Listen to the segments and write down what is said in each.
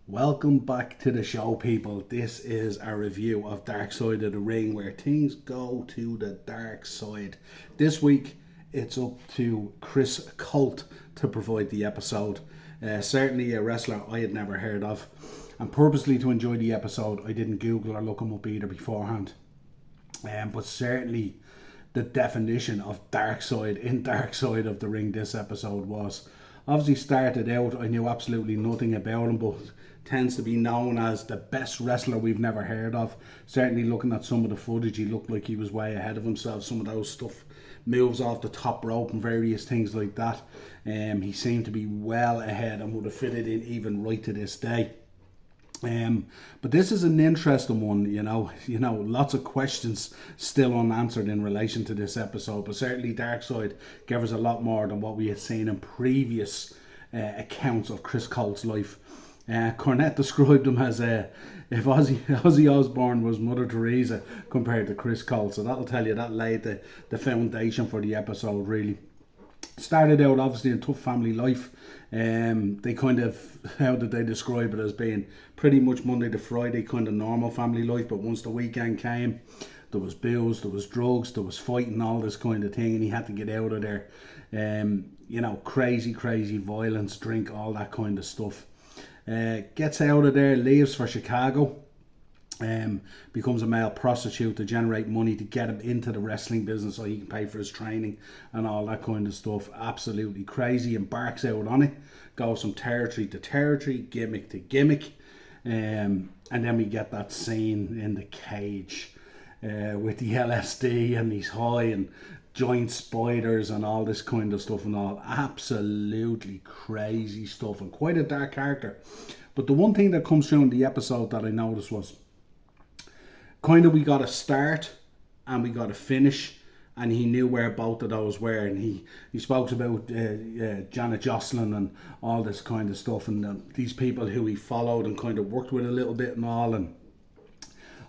Welcome back to the show, people. This is a review of Dark Side of the Ring, where things go to the dark side. This week, it's up to Chris Colt to provide the episode. Certainly a wrestler I had never heard of. And purposely to enjoy the episode, I didn't Google or look him up either beforehand. But certainly the definition of dark side in Dark Side of the Ring this episode was. Obviously started out, I knew absolutely nothing about him, but tends to be known as the best wrestler we've never heard of. Certainly looking at some of the footage, he looked like he was way ahead of himself. Some of those moves off the top rope and various things like that. He seemed to be well ahead and would have fitted in even right to this day. But this is an interesting one, you know, lots of questions still unanswered in relation to this episode, but certainly Darkseid gave us a lot more than what we had seen in previous accounts of Chris Colt's life. Cornette described him as if Ozzy Osbourne was Mother Teresa compared to Chris Colt, so that'll tell you that laid the foundation for the episode. Really started out obviously a tough family life. They kind of, how did they describe it, as being pretty much Monday to Friday kind of normal family life, but once the weekend came, there was booze, there was drugs, there was fighting, all this kind of thing, and he had to get out of there. Crazy violence, drink, all that kind of stuff. Gets out of there, leaves for Chicago, becomes a male prostitute to generate money to get him into the wrestling business so he can pay for his training and all that kind of stuff. Absolutely crazy, embarks out on it, goes from territory to territory, gimmick to gimmick, and then we get that scene in the cage with the LSD, and he's high and giant spiders and all this kind of stuff and all. Absolutely crazy stuff, and quite a dark character. But the one thing that comes through in the episode that I noticed was kind of, we got a start and we got a finish, and he knew where both of those were, and he spoke about Janet Jocelyn and all this kind of stuff, and these people who he followed and kind of worked with a little bit and all, and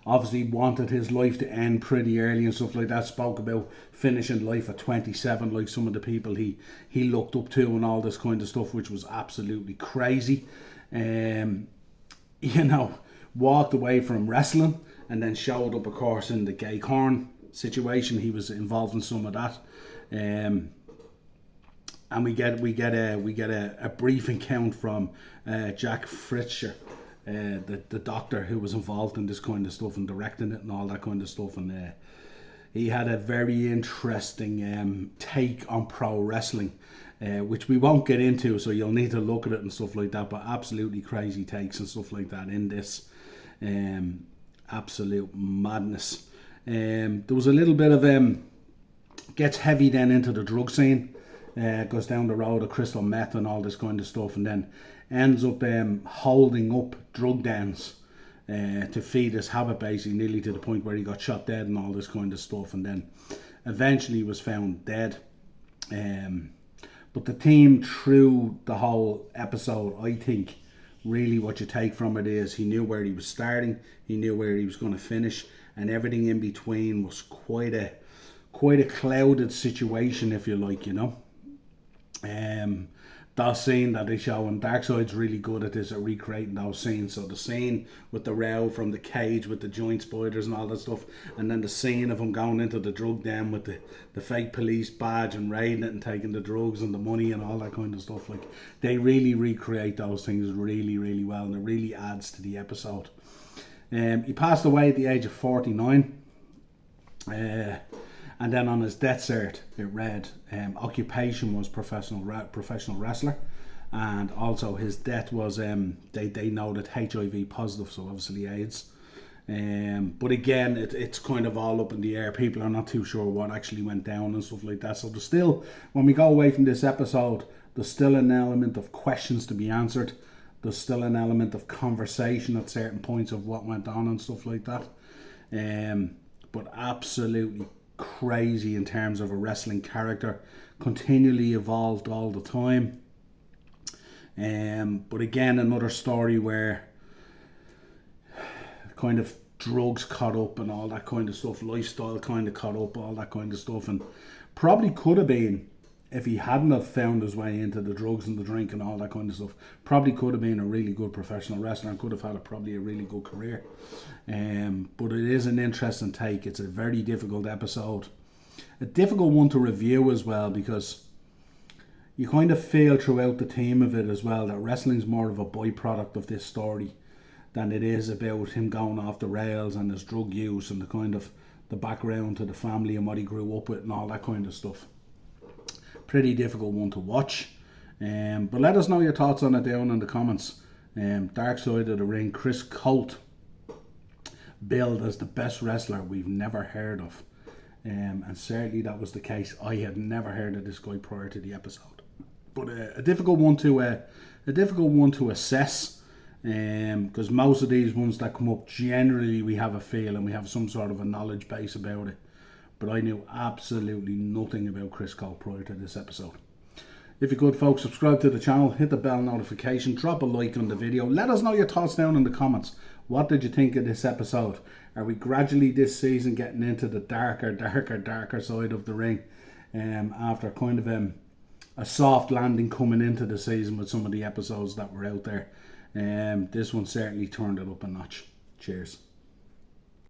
obviously wanted his life to end pretty early and stuff like that. Spoke about finishing life at 27 like some of the people he looked up to and all this kind of stuff, which was absolutely crazy. Walked away from wrestling and then showed up, of course, in the gay corn situation. He was involved in some of that, and we get a brief account from Jack Fritcher, the doctor who was involved in this kind of stuff and directing it and all that kind of stuff, and he had a very interesting take on pro wrestling, which we won't get into, so you'll need to look at it and stuff like that, but absolutely crazy takes and stuff like that in this. Absolute madness. There was a little bit of gets heavy then into the drug scene, goes down the road of crystal meth and all this kind of stuff, and then ends up holding up drug dens to feed his habit, basically, nearly to the point where he got shot dead and all this kind of stuff, and then eventually was found dead. But the theme through the whole episode, I think, really what you take from it is he knew where he was starting, he knew where he was going to finish, and everything in between was quite a clouded situation, if you like, that scene that they show, and Darkseid's really good at this, at recreating those scenes. So the scene with the row from the cage with the giant spiders and all that stuff, and then the scene of him going into the drug den with the fake police badge and raiding it and taking the drugs and the money and all that kind of stuff. Like, they really recreate those things really well, and it really adds to the episode. He passed away at the age of 49. And then on his death cert, it read, occupation was professional wrestler, and also his death was, they noted HIV positive, so obviously AIDS. But again, it's kind of all up in the air. People are not too sure what actually went down and stuff like that. So there's still, when we go away from this episode, there's still an element of questions to be answered. There's still an element of conversation at certain points of what went on and stuff like that. But absolutely crazy in terms of a wrestling character, continually evolved all the time. But again, another story where kind of drugs caught up and all that kind of stuff, lifestyle kind of caught up, all that kind of stuff, and probably could have been if he hadn't have found his way into the drugs and the drink and all that kind of stuff, probably could have been a really good professional wrestler and could have had probably a really good career. But it is an interesting take. It's a very difficult episode. A difficult one to review as well, because you kind of feel throughout the theme of it as well that wrestling's more of a byproduct of this story than it is about him going off the rails and his drug use and the kind of the background to the family and what he grew up with and all that kind of stuff. Pretty difficult one to watch. But let us know your thoughts on it down in the comments. Dark Side of the Ring, Chris Colt, billed as the best wrestler we've never heard of. And certainly that was the case. I had never heard of this guy prior to the episode. But a difficult one to assess, because most of these ones that come up, generally we have a feel and we have some sort of a knowledge base about it. But I knew absolutely nothing about Chris Colt prior to this episode. If you could, folks, subscribe to the channel, hit the bell notification, drop a like on the video. Let us know your thoughts down in the comments. What did you think of this episode? Are we gradually this season getting into the darker side of the ring? After kind of a soft landing coming into the season with some of the episodes that were out there. This one certainly turned it up a notch. Cheers.